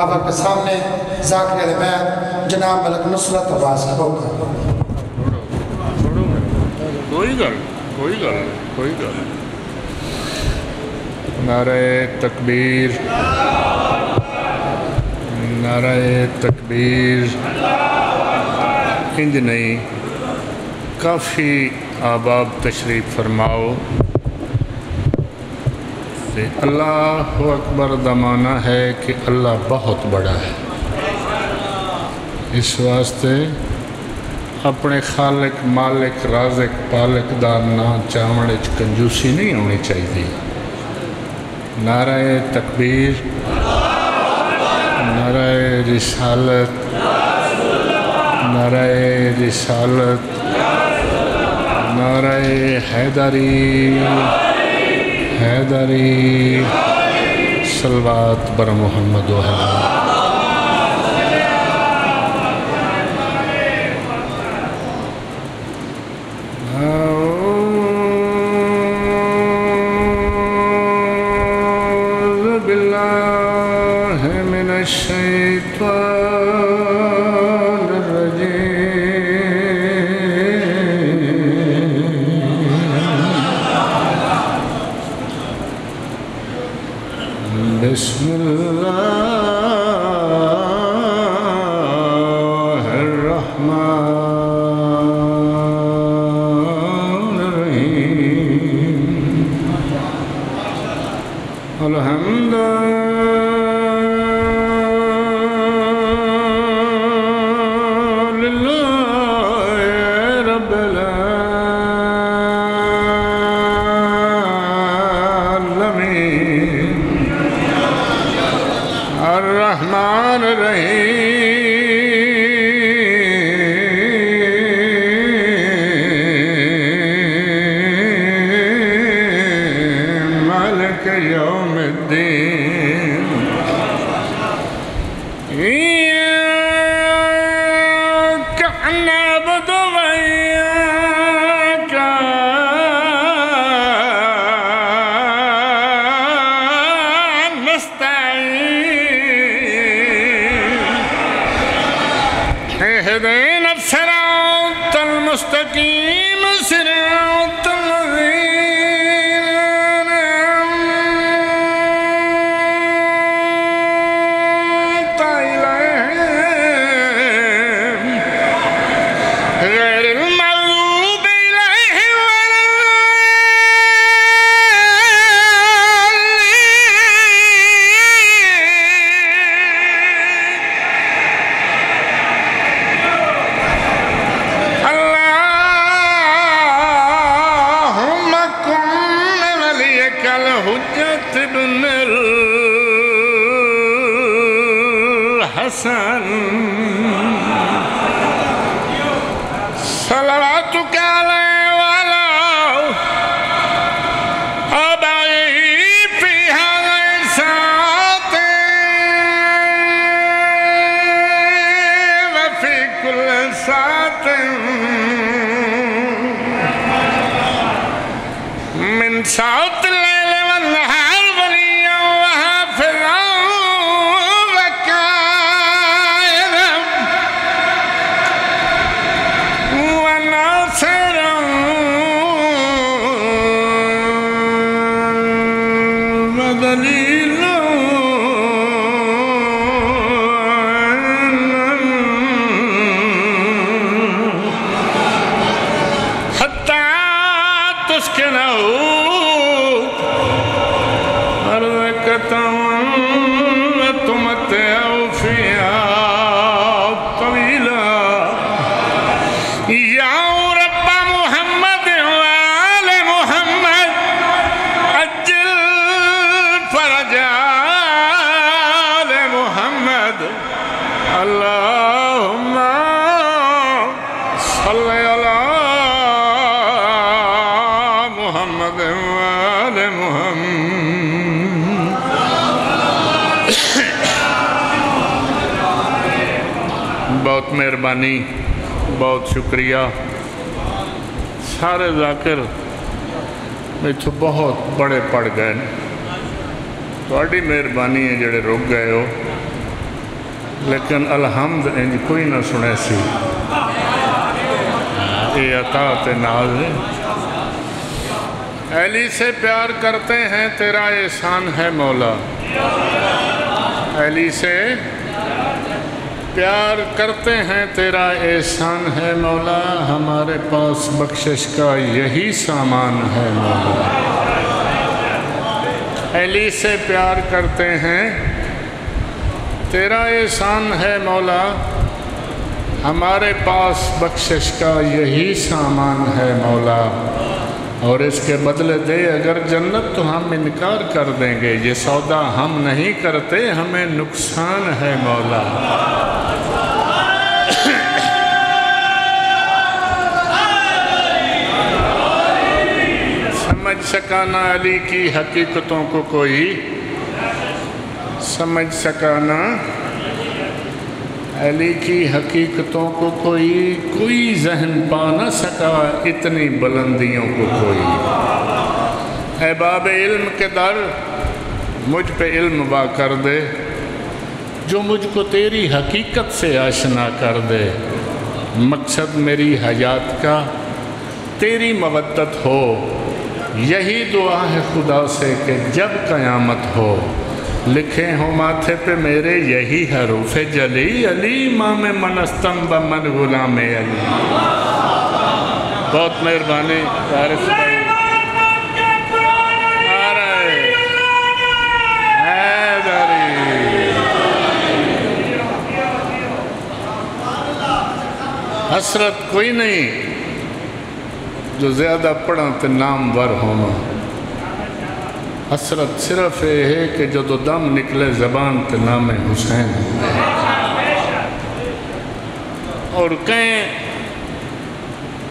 آپ آپ کے سامنے ذاکر المیت جناب ملک نصرت عباس کو کوئی گل نعرہ تکبیر نعرہ تکبیر انج نہیں کافی آباب تشریف فرماؤ اللہ اکبر دمانہ ہے کہ اللہ بہت بڑا ہے اس واسطے اپنے خالق مالک رازق پالک دارنا چاوڑے کنجوسی نہیں ہونی چاہیے نعرہ تکبیر نعرہ رسالت نعرہ رسالت نعرہ حیدری حیدری صلوات بر محمد و حیدر بسم اللہ الرحمن الرحیم الحمد الرحمن الرحیم مالک یوم الدین ایاک نعبد و ایاک اهدنا الصراط المستقيم صراط الذين أنعمت عليهم غير المغضوب عليهم ولا الحجة بن الحسن صلواتك عليه وعلى آبائه في هذا الساعة وفي كل ساعة من ساعة الليل والنهار وليا وحافظا وكائنا وناصرا ودليلا حتى تسكنه وتمتعوا فيها طويلا يا رب محمد وآل محمد عجل فرج آل محمد اللهم صل على محمد وآل محمد بہت مہربانی بہت شکریہ سارے ذاکر میں تو بہت بڑے پڑ گئے تھوڑی مہربانی ہے جڑے رک گئے ہو لیکن الحمد انج کوئی نہ سنے سی یہ عطا تے ناز ہے علی سے پیار کرتے ہیں تیرا احسان ہے مولا علی سے پیار کرتے ہیں تیرا احسان ہے مولا ہمارے پاس بخشش کا یہی سامان ہے مولا علی سے پیار کرتے ہیں تیرا احسان ہے مولا ہمارے پاس بخشش کا یہی سامان ہے مولا اور اس کے بدلے دے اگر جنت تو ہم انکار کر دیں گے یہ سودا ہم نہیں کرتے ہمیں نقصان ہے مولا سمجھ سکا نہ علی کی حقیقتوں کو کوئی سمجھ سکا نہ علی کی حقیقتوں کو کوئی ذہن پا نہ سکا اتنی بلندیوں کو کوئی اے باب علم کے در مجھ پہ علم وا کر دے جو مجھ کو تیری حقیقت سے آشنا کر دے مقصد میری حیات کا تیری مودت ہو یہی دعا ہے خدا سے کہ جب قیامت ہو لکھے ہوں ماتھے پہ میرے یہی حروف جلی علی امام منستم بمن غلام علی بہت مہربانی فارس بھائی آ رہے حیدری حسرت کوئی نہیں جو زیادہ پڑھا تے نامور ہونا حسرت صرف یہ ہے کہ جو دو دم نکلے زبان تے نام حسین اور کہیں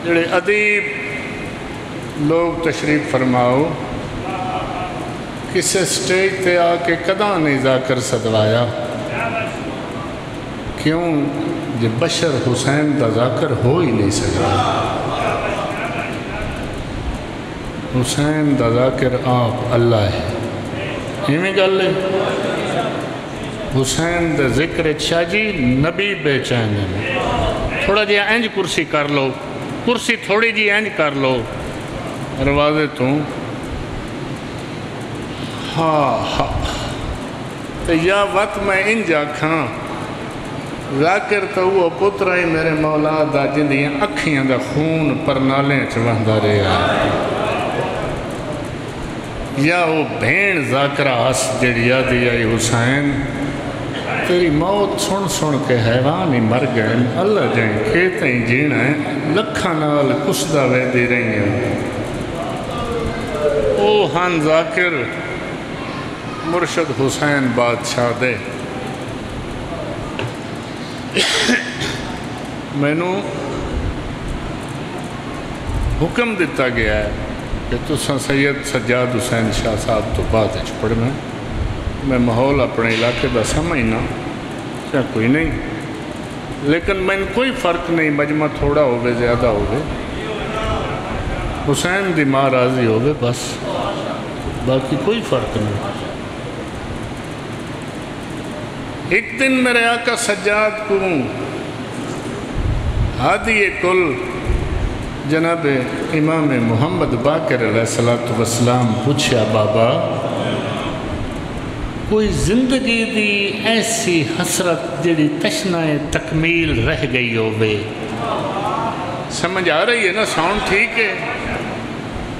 جڑے ادیب لوگ تشریف فرماؤ کسے سٹیج تے آ کے کداں نہیں ذاکر صدوایا کیوں جو بشر حسین دا ذاکر ہو ہی نہیں سکتا حسین دا ذاکر آپ اللہ ہے ہمیں گل ہے حسین دا ذکر شاہ جی نبی بے چین ہے تھوڑا جی انج کرسی کر لو کرسی تھوڑی جی انج کر لو روازے تو ہاں تو یا وقت میں انج آکھاں ذاکر تو وہ پتر ہی میرے مولا دا جندیاں اکھیاں دا خون پر نالیں چوہندہ رہا یا وہ بھین ذاکرہ اس جڑی یادی آئی حسین تیری موت سن سن کے حیوان ہی مر گئے اللہ جائیں کھیتے ہی جینا ہے لکھا نال کسدہ ویدی رہی ہیں او ہن ذاکر مرشد حسین بادشاہ دے میں نو حکم دیتا گیا ہے کہ تساں سید سجاد حسین شاہ صاحب تو بعد اچھ پڑھنا میں ماحول اپنے علاقے دا سمجھنا کیا کوئی نہیں لیکن میں کوئی فرق نہیں مجمع تھوڑا ہوئے زیادہ ہوئے حسین دی ماں راضی ہوئے بس باقی کوئی فرق نہیں ایک دن میرے آقا سجاد کو ہادی کل جناب امام محمد باقر علیہ السلام پوچھا بابا کوئی زندگی دی ایسی حسرت جڑی تشنہ تکمیل رہ گئی ہوئے سمجھ آ رہی ہے نا ساؤنڈ ٹھیک ہے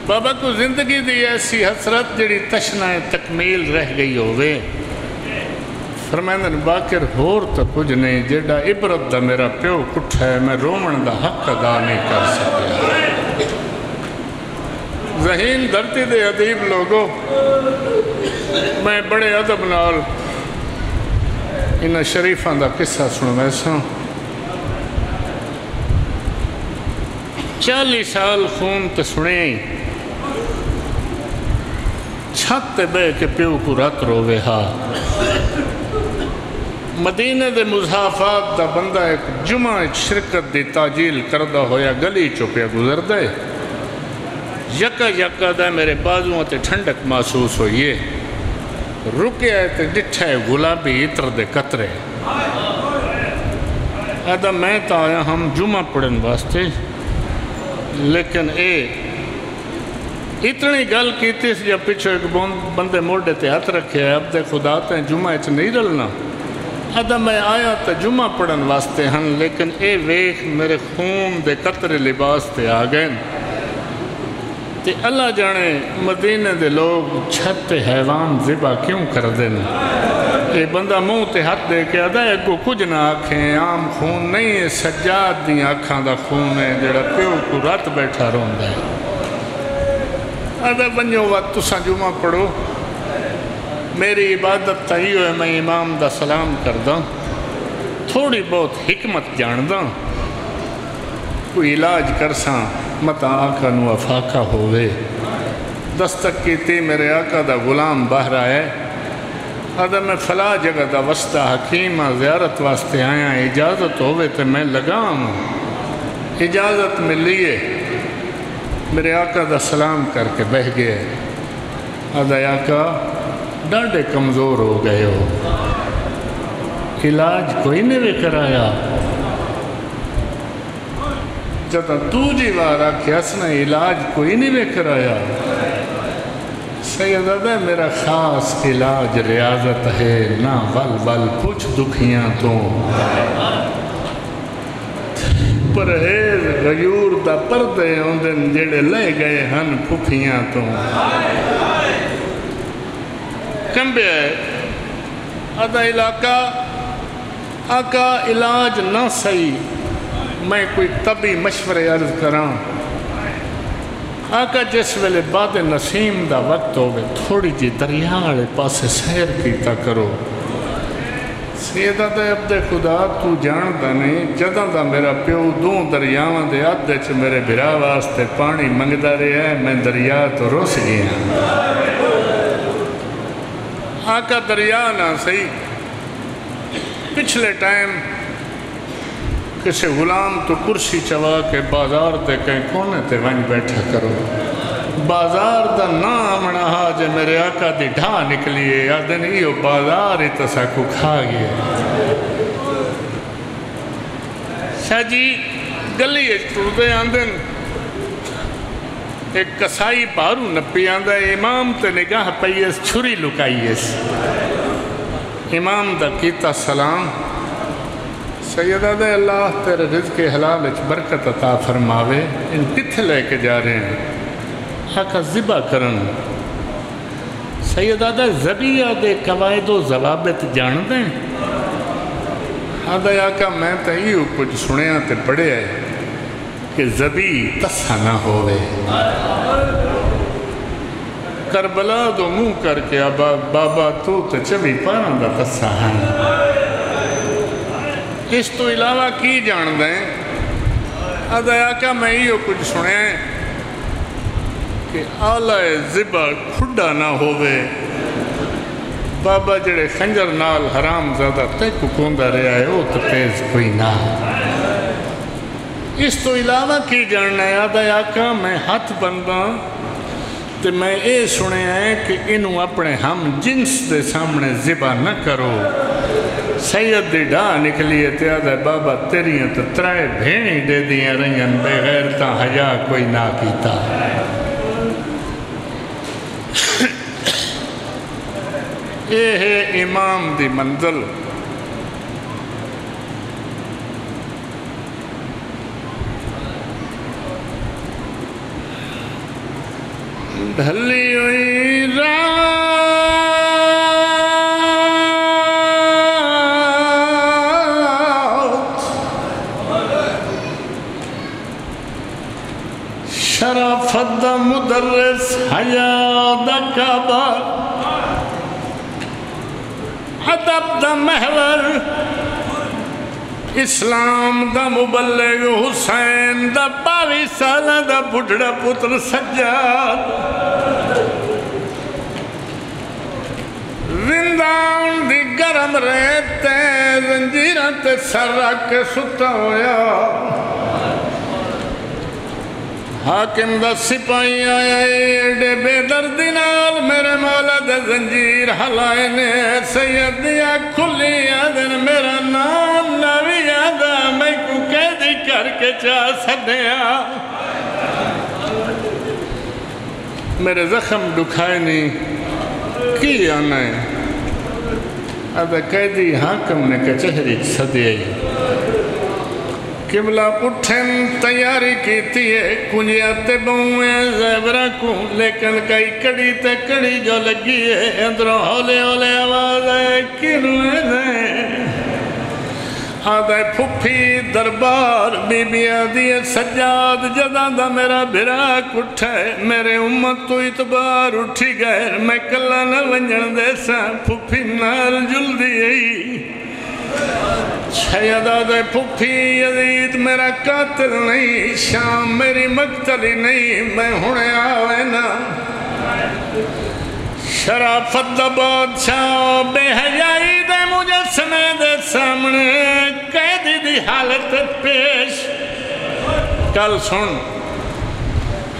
بابا کو زندگی دی ایسی حسرت جڑی تشنہ تکمیل رہ گئی ہوئے فرمائندن باقر ہور تا کچھ نہیں جیڑا عبرت دا میرا پیو کٹھا ہے میں رومن دا حق ادا نہیں کر سکیا ذہین دھرتی دے عدیب لوگوں میں بڑے عدب نال انہا شریفان دا قصہ سنو میں سن 40 سال خون تے سنے چھت تے بے کے پیو کو رات روے ہا مدینہ دے مضافات دا بندہ ایک جمعہ شرکت دی تاجیل کردہ ہویا گلی چوپیا گزر دے یکا دا میرے بازووں تے ٹھنڈک محسوس ہوئیے رکے تے ڈٹھے گلابی عطر دے قطرے آدھا میں تو آیا ہم جمعہ پڑھن واسطے، لیکن اتنی گل کیتی سی جب پیچھے ایک بندے موڑے تے ہاتھ رکھے ہے، اب دے خدا تے جمعہ اچ نہیں رلنا۔ آدھا میں آیا تو جمعہ پڑھن واسطے ہن، لیکن اے ویکھ میرے خون دے قطرے لباس تے آ گئے تے اللہ جانے مدینے دے لوگ چھت تے حیوان ذبح کیوں کر دیں۔ اے بندہ منہ تے ہاتھ دے کے آدھا ہے کو کچھ نہ آکھیں، عام خون نہیں ہے، سجاد دی آنکھاں دا خون ہے جڑا پیو کو رات بیٹھا روندا ہے۔ آدھا بنیو وقت تساں جمعہ پڑھو، میری عبادت تائی ہوئے میں امام دا سلام کرداں، تھوڑی بہت حکمت جانداں، کوئی علاج کرساں متا آقا نو افاقہ ہوئے۔ دستک کی تھی میرے آقا دا غلام باہر آئے، آدھا میں فلاں جگہ دا وسطہ حکیمہ زیارت واسطے آیا، اجازت ہوئے تو میں لگاؤں۔ اجازت ملیے، میرے آقا دا سلام کر کے بہ گئے۔ آدھا آقا ڈاڑے کمزور ہو گئے ہو، علاج کوئی نہیں کرایا؟ جب دوجی بار آکھے اسنا علاج کوئی نہیں کرایا؟ سید آدھا میرا خاص علاج ریاضت ہے، نہ بل بل پوچھ دکھیاں تو پرہیز غیور دا پردے ہوندن جڑے لے گئے ہن پھپھیاں تو۔ کمبے ہے آدھا علاقہ آقا علاج نہ صحیح، میں کوئی طبی مشورے عرض کراں۔ آقا جس ویلے بعد نسیم دا وقت ہوگے تھوڑی جی دریا والے پاسے سیر کیتا کرو۔ سیدہ دے عبد خدا تو جاندا نہیں، جداں دا میرا پیو دوں دریاواں دے ادھے چ میرے بھرا واسطے پانی منگدا رہا ہے، میں دریا تو رس گیا۔ آقا دریا نہ صحیح، پچھلے ٹائم کسی غلام تو کرسی چوا کے بازار تے کہیں کونے تے ونج بیٹھا کرو۔ بازار دا نام نہا جے میرے آقا دی ڈھا نکلیے، آدھن ایو بازار ہی تسا کو کھا گیا۔ شاہ جی گلی ٹردے آندن، ایک کسائی پارو نپی آندہ، امام تے نگاہ پیس چھری لکائیس۔ امام دا کیتا سلام، سیدہ دے اللہ تیرے رزق حلال اچ برکت عطا فرماوے، ان کتھے لے کے جا رہے ہیں؟ آقا ذبح کرن۔ سیدہ دے ذبیہ دے قواعد و ضوابط جان دیں؟ آدھا آقا میں تو یہ کچھ سنیا تے پڑھے ہے کہ ذبی تسا نہ ہوئے۔ کربلا دو منہ کر کے بابا تو چوی پاراں دا تسا ہے۔ اس تو علاوہ کی جان دیں؟ آدھا آقا میں یہ کچھ سنے کہ آلہ ذبح کھڑا نہ ہوئے، بابا جڑے خنجر نال حرام زیادہ تے کو کوندہ رہا ہے وہ تو تیز کوئی نہ۔ اس تو علاوہ کی جاننا ہے؟ آدھا آقا میں ہاتھ بنداں تو میں یہ سنے ہیں کہ انہوں اپنے ہم جنس دے سامنے ذبح نہ کرو۔ سید دی ڈھا نکلیے تے آدھا بابا تیریاں تو ترائے بھینی دے دیاں رہیاں، بے غیرتاں حیا کوئی نہ کیتا۔ یہ ہے امام دی منزل۔ ڈھلی ہوئی رات شرافت دا مدرس حیا دا کعبہ، ادب دا محور اسلام دا مبلغ حسین دا 22 سالہ دا بڑھڑا پتر سجاد، زندان دی گرم ریتے زنجیران تے سر رکھ کے ستا ہویا، حاکم دا سپاہی آیا ایڈے بے دردی نال میرے مولا دے زنجیر ہلائے نے، سید دیا کھلی آدن میرا نام نوی آدھا کر کے چاہ سدیا میرے زخم دکھائے نہیں کی آنا ہے ادھا قیدی حاکم نے کچہری سدیا قبلہ اٹھن تیاری کیتی ہے کنجیاتے بہویں زیبرہ کو لیکن کئی کڑی تے کڑی جو لگی ہے اندروں ہولے ہولے آواز ہے کنویں دیں آدھے پھپھی دربار بی بی آدھی سجاد جدہ دا میرا بھرا کٹھے میرے امت تو اتبار اٹھی گئے میں کلہ نہ ونجن دے سا پھپھی نار جل دی شاید آدھے پھپھی یزید میرا قاتل نہیں شام میری مقتلی نہیں میں ہونے آوے نا شرافت دا بادشاہ بے حیائی دے مجسمے دے سامنے قیدی دی حالت پیش کل سن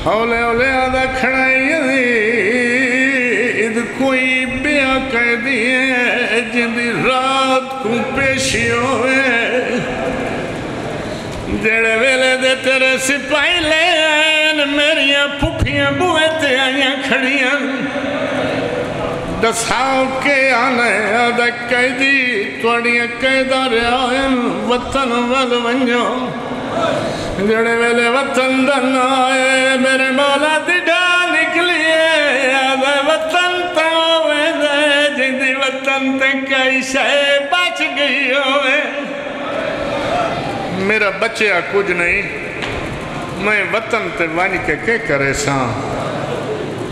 ہولے ہولے آدھا کھڑائی یزید کوئی بیا قیدی ہے جن دی رات کو پیشی ہوئے جڑے ویلے دے تیرے سپاہی لے آئین میریاں پھپھیاں بوئے تے آئیاں کھڑیاں دساؤ کے آنے آدھا قیدی توڑیاں قیدہ رہائن وطن وال ونجو جڑے ویلے وطن دن آئے میرے مولا دیڈا نکلیے آدھا وطن تاوے دے جندی وطن تے کئی شے بچ گئی ہوئے میرا بچیا کچھ نہیں میں وطن تے وانی کے کرے ساں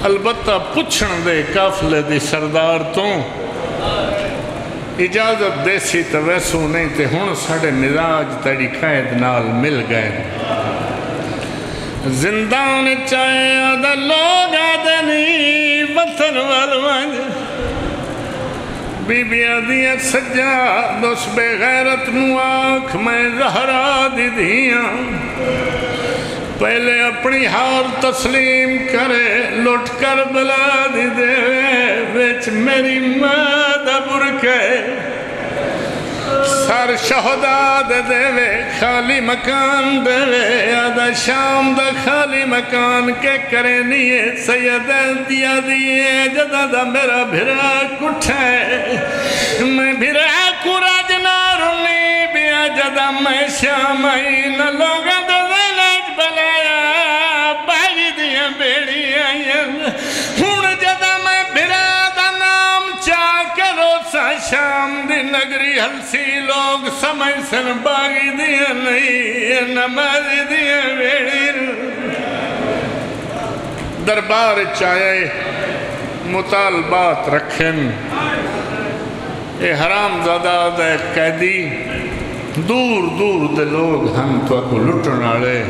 البتہ پچھن دے کافلے دی سردار تو اجازت دیسی تو ویسو نہیں تے ہون ساڑے مزاج تیری قید نال مل گئے زندان چاہے آدھا لوگ آدھے نہیں وطن والوانج بی بی آدھیاں سجاد اس بے غیرت نواک میں زہرا دی دیاں پہلے اپنی ہار تسلیم کرے لٹ کر بلا دی دے ویچ میری ماں دا برکے سر شہدہ دے دے خالی مکان دے آدھا شام دا خالی مکان کے کرے نیے سید دیا دیئے جدہ دا میرا بھرا کٹھے میں بھرا کو راجنا رنی بیا جدہ میں شام آئی نہ لوگا دے بلایا بائی دیا بیڑی آئین ہون جدہ میں بھرا دا نام چاہ کرو سا شام دی نگری ہلسی لوگ سمجھ سن باغی دیا نہیں نمازی دیا بیڑی دربار چاہے مطالبات رکھن اے حرام زادہ دے قیدی دور دور دے لوگ ہم تو اکو لٹن آڑے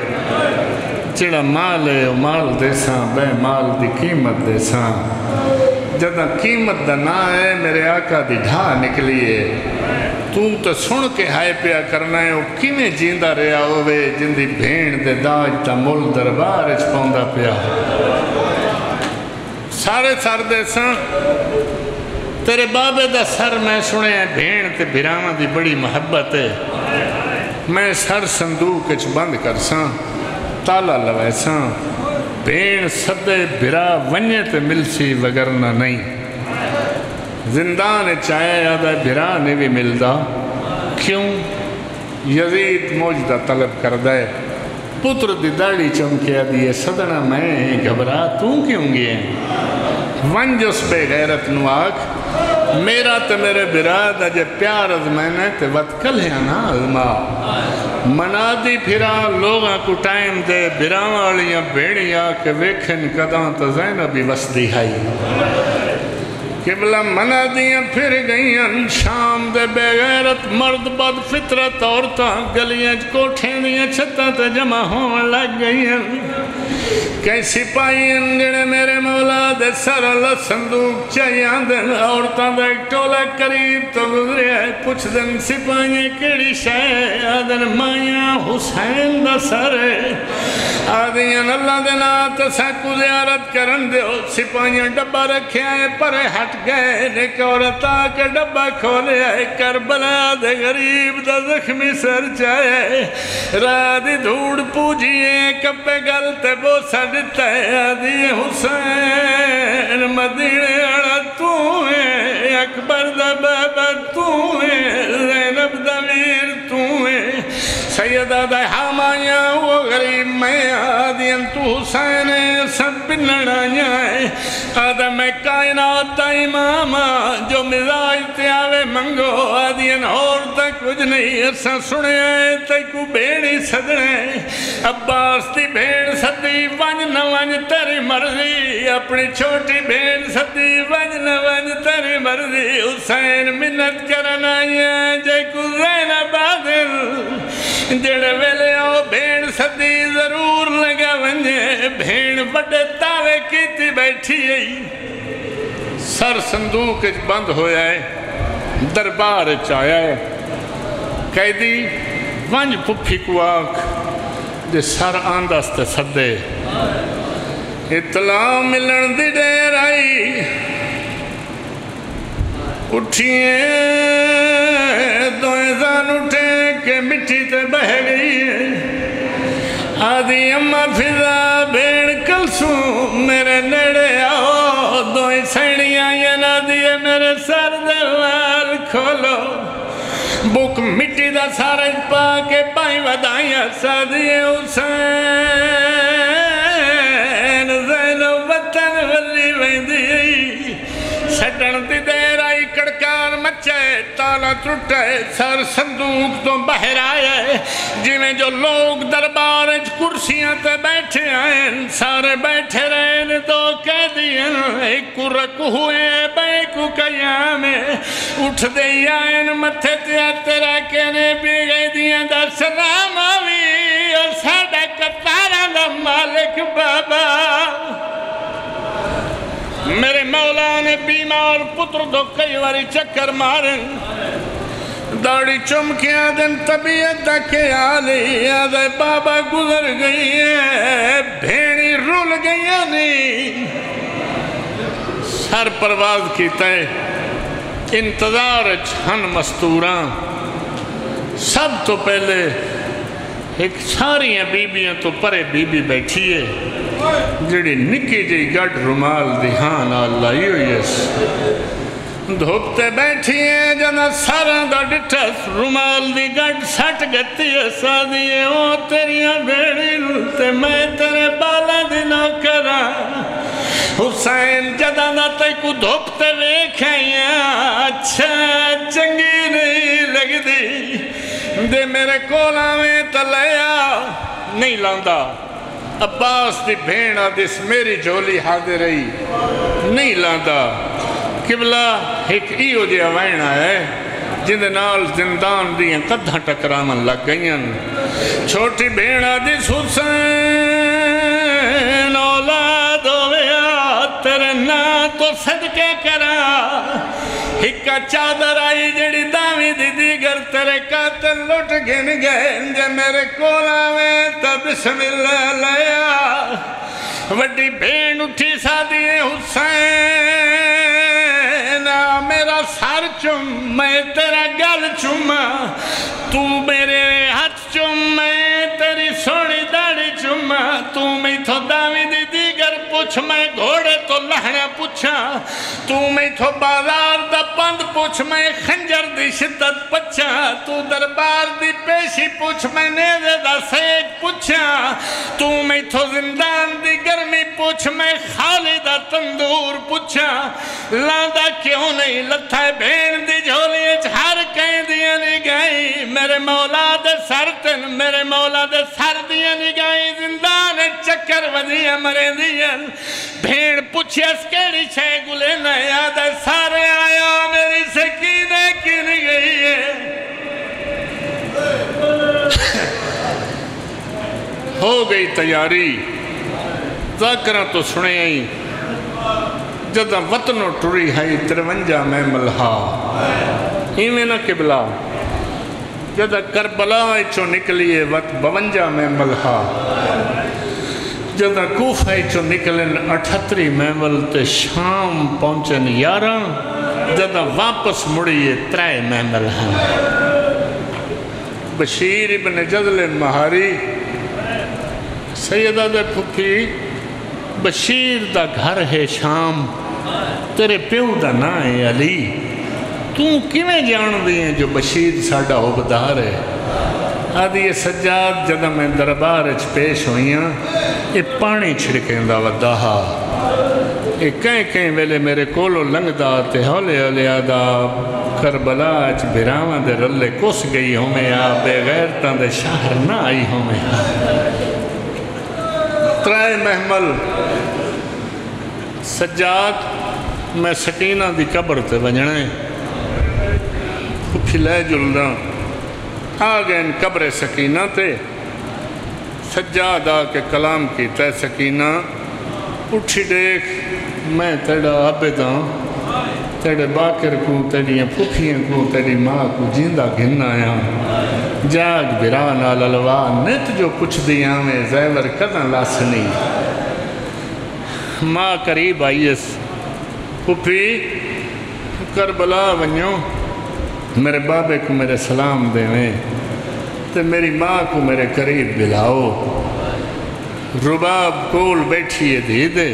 چڑا مال ہے او مال دے ساں بے مال دی قیمت دے ساں جدہ قیمت دا نہ ہے میرے آقا دی ڈھا نکلیے تو سن کے ہائے پیا کرنا ہے او کیمیں جیندہ رہا ہوئے جن دی بھین دے داج تا مل دربار اچ پوندا پیا سارے سار دے ساں تیرے بابے دا سر میں سنے ہیں بھین تے بھراما دی بڑی محبت ہے میں سر صندوق اچ بند کر ساں تالا لوے ساں بھین صدے بھرا ونیے تے ملسی وگرنا نہیں زندان چاہے آدھا بھرا نے بھی ملدا کیوں یزید موجدہ طلب کر دے پتر دی داڑی چمکیا دیئے صدنا میں گھبرا تو کیوں گئے ونج اس بے غیرت نواک میرا تے میرے براد اجے پیار از میں نے تے وقت کل ہے نا علماء منا دی پھرا لوگاں کو ٹائم دے براں والیاں بیڑیاں کہ ویکھن قداں تا زینبی وسدی ہائی قبلہ منا دیاں پھر گئیاں شام دے بے غیرت مرد بد فطرت عورتاں گلیاں کوٹھیں دیاں چھتاں تے جمع ہون لگ گئیاں کئی سپاہی جڑے میرے مولا دے سر اللہ صندوق چاہیاں دن عورتاں دا ایک ٹولا قریب تو گزرے ہے پوچھ دن سپاہی کیڑی شے آدن مائیاں حسین دا سر ہے آدھیاں اللہ دے نات ساکو زیارت کرن دیو سپاہیاں ڈبا رکھے آئے پرے ہٹ گئے ایک عورت آکے ڈبا کھولے آئے کربلا دے غریب دا زخمی سر چاہے رادی دھوڑ پوجیے کپے گلتے بوسا دیتا ہے آدھی حسین مدینے اڑا تو ہے اکبر دا بابا تو ہے زینب دا میر تو ہے سیدہ دا حامایاں وہ غریب میں آدھی انتو حسین سب پنڑائیاں ہے آدھا میں کائنات دا اماما جو مزاج تے آوے منگو آدھی ان اور تک کچھ نہیں ایسا سنے آئے تیکو بیڑی سدنے عباس دی بھیڑ سدی ونج نہ ونج تیری مرضی اپنی چھوٹی بھیڑ سدی ونج نہ ونج تیری مرضی حسین منت کرنا یہ جے کو زینب عادل جڑے ویلے آؤ بھیڑ سدی ضرور لگا ونجے بھیڑ بڑے تاوے کیتی بیٹھی ہے سر صندوق بند ہویا ہے دربار چایا ہے قیدی ونج پپھی کو آنکھ دے سر آندستے صدے اطلاع ملن دی دیر آئی اٹھئے دوئے زان اٹھے کہ مٹی تے بہ گئی آدھی اممہ فضا بھیڑ کلسوں میرے نیڑے آؤ دوئے سینیاں یہ نہ دیئے میرے سر دوال کھولو بک مٹی دا سارے پا کے پائیں ودائیاں سادیے حسین زینو وطن ولی ویندی سٹن دی دیر آئی کڑکار مچے تالا ٹوٹے سر صندوق تو باہر آئے جی میں جو لوگ دربار کرسیاں تے بیٹھے آئیں سارے بیٹھے رہنے دو قیدیاں ایک کو رکھ ہوئے بے کو قیامے اٹھ دے آئین متھے تیا تیرا کہنے بھی گئی دیاں دا سلام آوی اور ساڑا کتارا دا مالک بابا میرے مولا نے بیمار پتر دو کئی واری چکر مارن داڑی چمکیاں دن طبیعت دا کے آلی آدھے بابا گزر گئی ہے بھیڑی رول گئی نہیں سر پرواز کی تے انتظار چھن مستوراں سب تو پہلے ایک ساری بیبیاں تو پرے بیبی بیٹھی ہے جڑی نکی جی گڑ رومال دیہان اللہ یویس دھوپتے بیٹھی ہے جنا سارا دا ڈٹھس رومال دی گڑ سٹ گتی ہے سادیے او تیریاں بیڑی لتے میں تیرے بالا دی نوکرا حسین جدا نہ تے کو دھوپتے ویکھائیاں اچھا چنگی نہیں لگ دی دے میرے کولا میں تلیا نہیں لاندہ عباس دی بھیڑا دس میری جولی حاضر رہی نہیں لاندہ قبلہ ایک ایو جی وینا ہے جن نال زندان دیاں قدھا ٹکرامن لگ گئیں چھوٹی بھیڑا دس حسین اولاد ہویا تیرے نا تو صدقے کرا ہکا چادر آئی جڑی دامی دی دیگر تیرے قاتل لٹ گن گئے جے میرے کولا میں تا بسم اللہ لیا وڈی بھین اٹھی سادی حسین میرا سر چم میں تیرا گل چما تو میرے ہاتھ چم میں تیری سونی داڑی چما تو میں تھو دامی دی دیگر پوچھ میں گھوڑے تو لہنا پوچھا تو میں تھو بازار دا پند پوچھ میں خنجر دی شدت پچھا تو دربار دی پیشی پوچھ میں نیزے دا سیک پوچھا تو میں تھو زندان دی گرمی پوچھ میں خالی دا تندور پوچھا لاندہ کیوں نہیں لتھائے بین دی جھولی ہر کہیں دیا نگائی میرے مولا دے سرتن میرے مولا دے سر دیا نگائی زندان چکر ودیا مرے دیا بھیڑ پوچھی اس کیڑی چھے گلے نیاد سارے آیا میری سکینے کی نگئی ہے ہو گئی تیاری ذاکرہ تو سنے آئی جدہ وطنوں ٹری ہے 53 میں ملہا ایمیں نہ قبلہ جدہ کربلا چو نکلیے وقت 52 میں ملہا جدہ کوفہ چو نکلن 38 میں ملتے شام پہنچن 11 جدہ واپس مڑیے 3 میں ملہا بشیر ابن جدل مہاری سیدہ دے پھپھی بشیر دا گھر ہے شام تیرے پیو دا نا ہے علی کیویں جان دیئے جو بشیر ساڑا عبدار ہے آدھی یہ سجاد جدہ میں دربار اچ پیش ہوئیاں یہ پانی چھڑکیں دا ودہا یہ کہیں ویلے میرے کولو لنگ دا تے ہولے ہولے آدھا کربلا اچ بھراواں دے رلے کس گئی ہوں میں آ بے غیرتاں دے شہر نہ آئی ہوں میں ترائے محمل سجاد میں سکینہ دی قبر تے بجنے پھر لے جلدہ آگئے ان قبر سکینہ تے سجاد آکے کلام کی تے سکینہ اٹھی دیکھ میں تیڑا عبداں تیڑے باکر کو تیڑی پھوکھیاں کو تیڑی ماں کو جیندہ گھن آیا جاگ بران آلالوا نت جو کچھ دیا میں زیور کدن لاسنی ماں قریب آئیس پھوپھی کربلا ونیوں میرے بابے کو میرے سلام دے میں تے میری ماں کو میرے قریب بلاؤ رباب کول بیٹھیے دی دے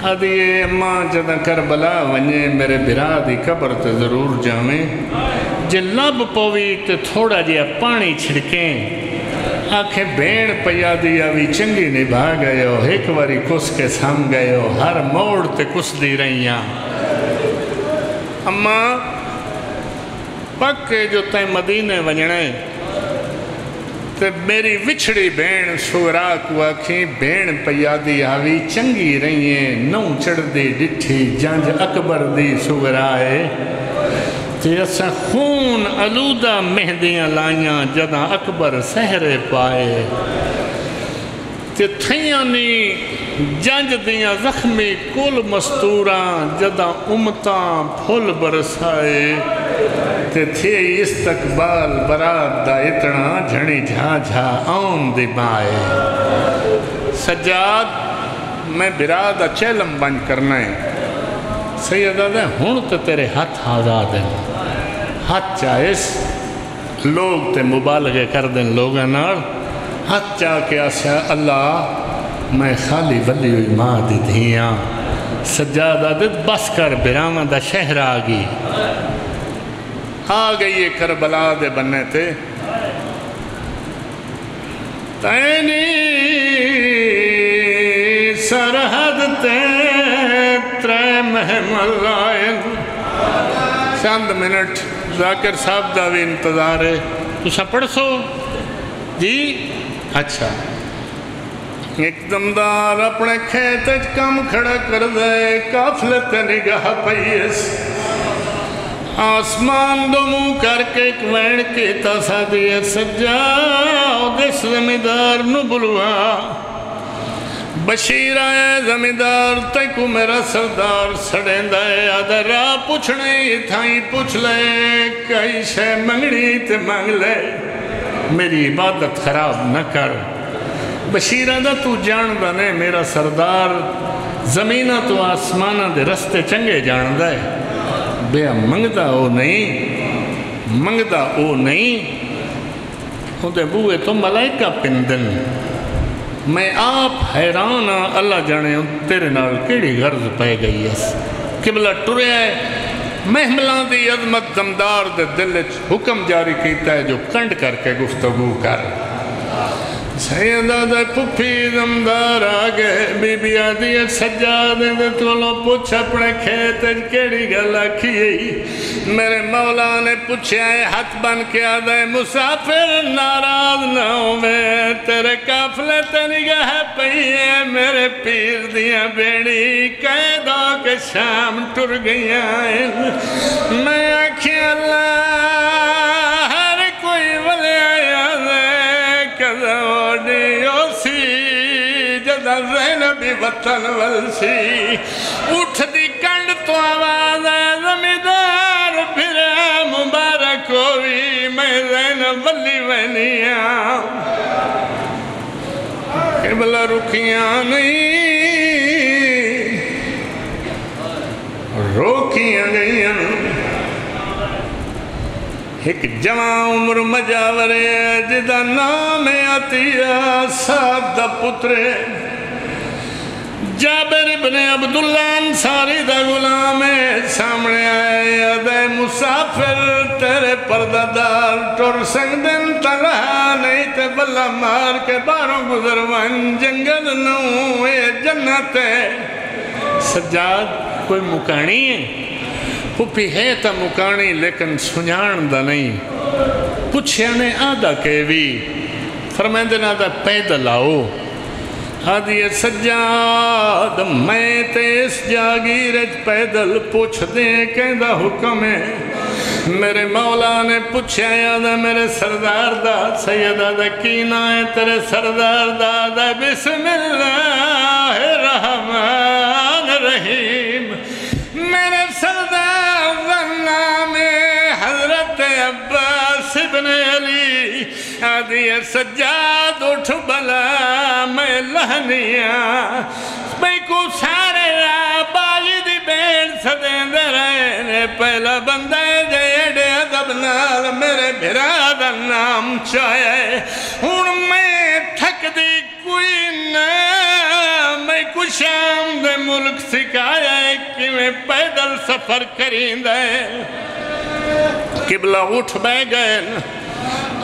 آدھیے اماں جدہ کربلا ونیے میرے برا دی قبر تے ضرور جامیں جے لب پوی تے تھوڑا جیا پانی چھڑکیں آنکھیں بین پیا دیا بھی چنگی نبھا گئے ہو ایک واری کس کے سام گئے ہو ہر موڑ تے کس دی رہیاں اماں پکے جو تائیں مدینے ونجنے تے میری وچھڑی بین سورا کو آکھیں بین پیادی آوی چنگی رہییں نو چڑھ دی ڈٹھی جانج اکبر دی سورائے تے اسا خون علودہ مہدیاں لائیاں جدہ اکبر سہرے پائے تے تھیاں نی جانج دیاں زخمی کل مستوراں جدہ امتاں پھول برسائے تے تھے استقبال برات دا اتنا جھنی جھا جھا آن دی مائے سجاد میں برات دا چیلم بن کرنا ہے سیدہ دے ہون تے تیرے ہاتھ آزاد ہیں ہاتھ چاہیس لوگ تے مبالغے کر دیں لوگاں نار ہاتھ چاہ کے آسیا اللہ میں خالی ولی ہوئی ماں دی دھیاں سجادہ دے بس کر برامہ دا شہر آگی آگئی یہ کربلا دے بننے تھے تینی سرحد تے ترے محمل آئے چند منٹ ذاکر صاحب دا بھی انتظار ہے تو سا پڑھ سو جی اچھا ایک دمدار اپنے کھیت کم کھڑا کر دے کافلت نگاہ پیس آسمان دو منہ کر کے ایک وین کی تصادیت سجاؤ دس زمیندار نو بلوا بشیر آئے زمیندار تیکو میرا سردار سڑیں دائے آدھا راہ پوچھنے تھائیں پوچھ لے کئی شے منگڑی تے مانگ لے میری عبادت خراب نہ کر بشیر آدھا تو جان دنے میرا سردار زمینہ تو آسمانہ دے رستے چنگے جان دائے بے منگدہ او نہیں ہوتے بوئے تو ملائکہ پندن میں آپ حیران اللہ جانے تیرے نال کیڑی غرض پائے گئی ہے قبلہ ٹرے ہے محملان دی عظمت دمدار دے دل حکم جاری کیتا ہے جو کنڈ کر کے گفتگو کر سیدہ دے پپھی دمدار آگے بی بی آدھی سجادے دے تولو پوچھ اپنے کھیت کیڑی گل آکھی میرے مولا نے پوچھا ہے ہاتھ بن کے آدھے مسافر ناراض نہ ہو میں تیرے کافلے تے نگاہ پئی ہے میرے پیر دیاں بیڑی قیدہ کے شام ٹر گئیاں میں آکھی اللہ ہر کوئی ولی آیا دے کذا دا زینبی وطن ولسی اٹھ دی کنڈ تو آواز ہے زمیدار پھرے مبارک ہوئی میں زینب ولی ونیاں قبلہ رکیاں نہیں روکیاں گئیاں ایک جوان عمر مجاورے جدا نام عطیہ سعد دا پترے جابر ابن عبداللہ انصاری دا غلام سامنے آئے ادھے مسافر تیرے پردہ دار ٹور سنگدن تلہا نہیں تے بلا مار کے باروں گزر ون جنگل نوں اے جنت ہے سجاد کوئی مکانی ہے پھپی ہے تا مکانی لیکن سنجان دا نہیں پوچھے نے آدھا کہوی فرمائیں دینا آدھا پیدل آؤ آدھی سجاد میں تے اس جاگیرج پیدل پوچھ دیں کہندہ حکم ہے میرے مولا نے پوچھا یادہ میرے سردار دا سیدہ دا کینا ہے تیرے سردار دا بسم اللہ الرحمن الرحیم میرے سردار دا نام حضرت عباس ابن علی آدھی سجاد اٹھ بلا میں لہنیاں میں کو سارے باغی دی بیڑ سدیں دے رہے پہلا بندہ جیڑے ادب نال میرے بھرا دا نام چاہے ہون میں تھک دی کوئی نہ میں کو شام دے ملک سکھایا ہے کہ میں پیدل سفر کریں دے قبلہ اٹھ بے گئے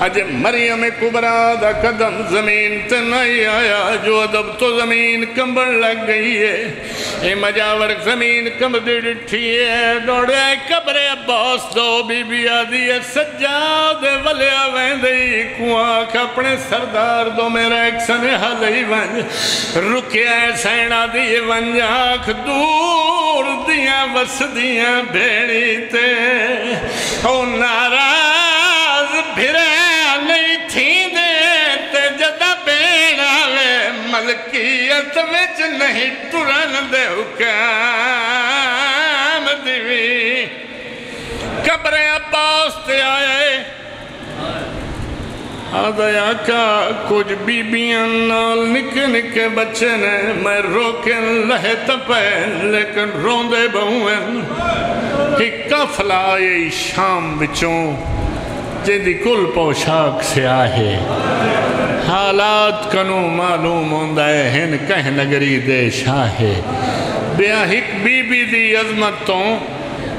اج مریم کبرا دا قدم زمین تے نہیں آیا جو ادب تو زمین کمبڑ لگ گئی ہے اے مجاور زمین کمبڑ ڈٹھی ہے دوڑے قبر عباس دو بی بی آدھی ہے سجاد ولیا ویندی کوآنکھ اپنے سردار دو میرا ایک سنہا لئی ونج رکیا ہے سینہ دی ونج آنکھ دور دیاں وس دیاں بھیڑی تے او ناراض بھرے نہیں تھی دے جدہ بیڑا وے ملکیت وچ نہیں ٹرن دے حکام دیوی قبر عباس تے آئے آدھے آقا کچھ بی بیاں نال نکے نکے بچے نے میں روکن لہے تپے لیکن روندے بہویں کہ قافلہ آئے شام بچوں جیدی کل پوشاک سے آہے حالات کنو معلوم ہوندہ ہے ہن کہہ نگری دے شاہے بیا ہک بی بی دی عظمتوں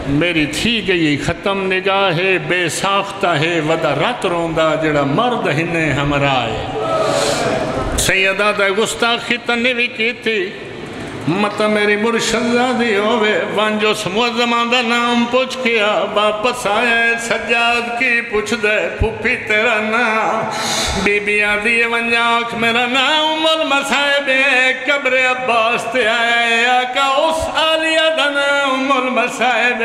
میری تھی گئی ختم نگاہے بے ساختہ ہے ودا رات روندہ جڑا مرد ہنے ہمرائے سیدہ دا گستاخی تنوی کی تھی مطا میری مرشدزادی ہوئے وانجو سموزمان دا نام پوچھ کیا واپس آئے سجاد کی پوچھ دے پھوپی تیرا نام بی بی آدھی ونجاک میرا نام المصائب قبر عباس تے آئے آقا اس آلیہ دا نام المصائب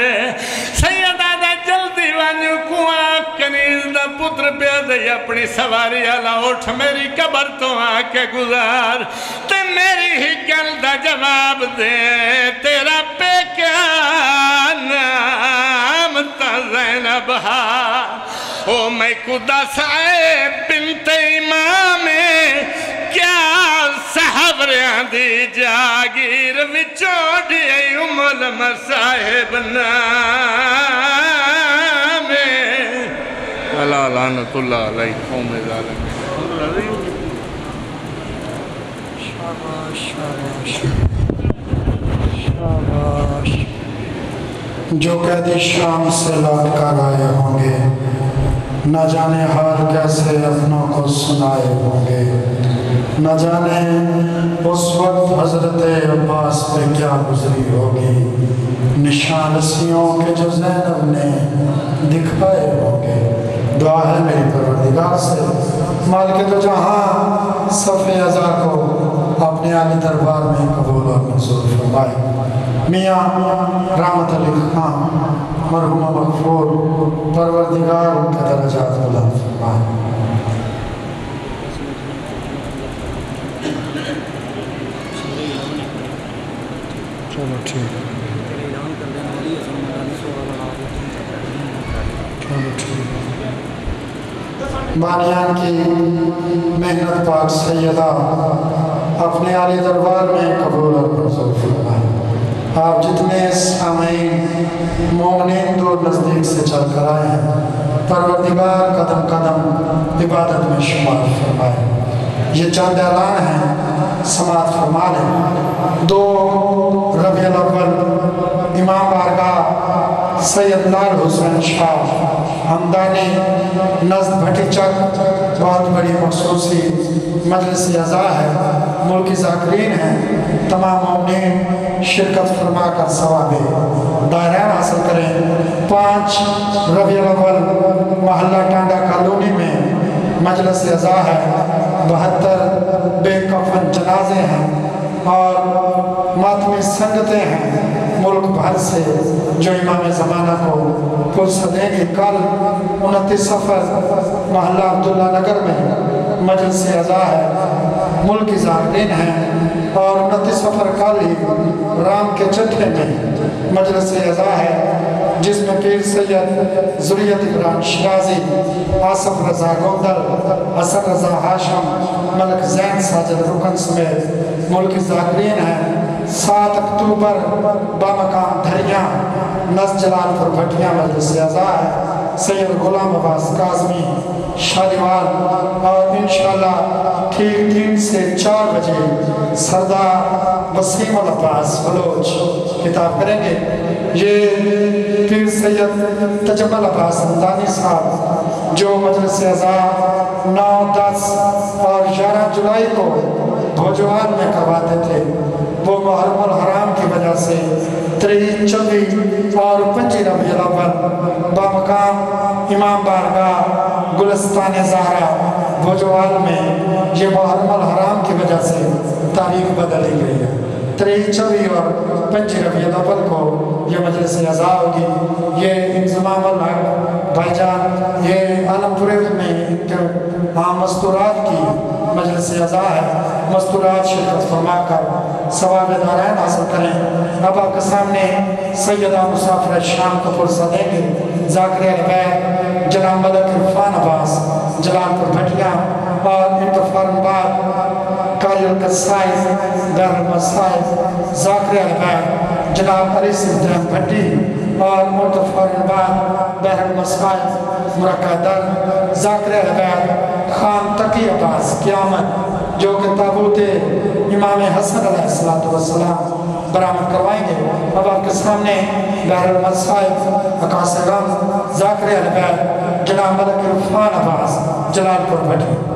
سیدہ دا جلدی وانجو کوآنکھ کنیز دا پتر پہ دے اپنی سواری آلہ اٹھ میری قبر تو آکے گزار تے میری ہی گل دا جواب دے تیرا پہ کیا نام تا زینب ہا او میں کدا سائے بنت امام کیا صحابریاں دی جاگیر وچوڑی ام المصائب نام اللہ لعنت اللہ علیہ قوم ظالم جو قیدی شام سے لوٹ کر آئے ہوں گے نہ جانے حال کیسے اپنوں کو سنائے ہوں گے نہ جانے اس وقت حضرت عباس پہ کیا گزری ہوگی نشان رسیوں کے جو زینب نے دکھائے ہوں گے دعا ہے میری پروردگار سے مالک تو جہاں صفِ ازا کو اپنے عالی دربار میں قبول اور منظور فرمائے میاں رحمت علی خان مرحوم مغفور پروردگار ان کے درجات بلند فرمائے چلو ٹھیک چلو ٹھیک بانیان کی محنت پاک سیدہ اپنے عالی دربار میں قبول اور منظور فرمائے۔ آپ جتنے سامعین مومنین دور نزدیک سے چل کر آئے ہیں پروردگار قدم قدم عبادت میں شمار فرمائے۔ یہ چند اعلان ہیں سماعت فرما لیں۔ 2 ربیع الاول امام بارگاہ سید لال حسین شاہ ہمدانی نزد بھٹی چک بہت بڑی مخصوصی مجلس اعزا ہے، ملکی ذاکرین ہیں، تمام مومنین شرکت فرما کر ثواب دائرین حاصل کریں۔ 5 ربیع الاول محلہ ٹانڈا کالونی میں مجلس اعزا ہے، 72 بے کفن جنازے ہیں اور ماتمی سنگتیں ہیں ملک بھر سے جو امام زمانہ کو پرسہ دیں گے۔ کل 29 سفر محلہ عبداللہ نگر میں مجلس اعزا ہے، ملکی ذاکرین ہیں، اور 29 سفر کل ہی رام کے چٹھے میں مجلس اعزا ہے جس میں پیر سید ذریت ابراہیم شرازی، آصف رضا گوندل، حسن رضا ہاشم، ملک زین ساجد رکن سمیت ملکی ذاکرین ہیں۔ 7 اکتوبر بامقام دھریاں نزد جلال پور بھٹیاں مجلس اعزا ہے، سید غلام عباس کاظمی شادیوال، اور انشاءاللہ ٹھیک 3 سے 4 بجے سردار وسیم العباس بلوچ خطاب کریں گے۔ یہ پیر سید تجمل عباس ہمدانی صاحب جو مجلس اعزا 9، 10 اور 11 جولائی کو بھوجوال میں کرواتے تھے، وہ محرم الحرام کی وجہ سے 23، 24 اور 25 ربیع الاول بامقام امام بارگاہ گلستان زہرا بھوجوال میں یہ محرم الحرام کی وجہ سے تاریخ بدلی گئی ہے۔ 23، 24 اور 25 ربیع الاول کو یہ مجلس اعزا ہوگی۔ یہ انضمام الحق بھائی جان یہ عالم پورے میں عام مستورات کی مجلس اعزا ہے، مستورات شرکت فرما کر ثواب دارین حاصل کریں۔ اب آپ کے سامنے سیدہ مسافر شام کو پرسہ دیں گے ذاکر البیت جناب ملک عرفان عباس جلال پور بھٹیاں، اور انتفارن بعد قاری القصائی در المسائل ذاکر البیت جناب علی سبدان بھٹی، اور انتفارن بعد بحر المسائل مرکہ در ذاکر البیت خان تقی عباس قیامت جو کہ تابوت امام حسن علیہ السلام برآمد کروائیں گے۔ اب آپ کے سامنے بحر المسائل عکاس غم ذاکر البیت جناب ملک عرفان عباس جلال پور بھٹی۔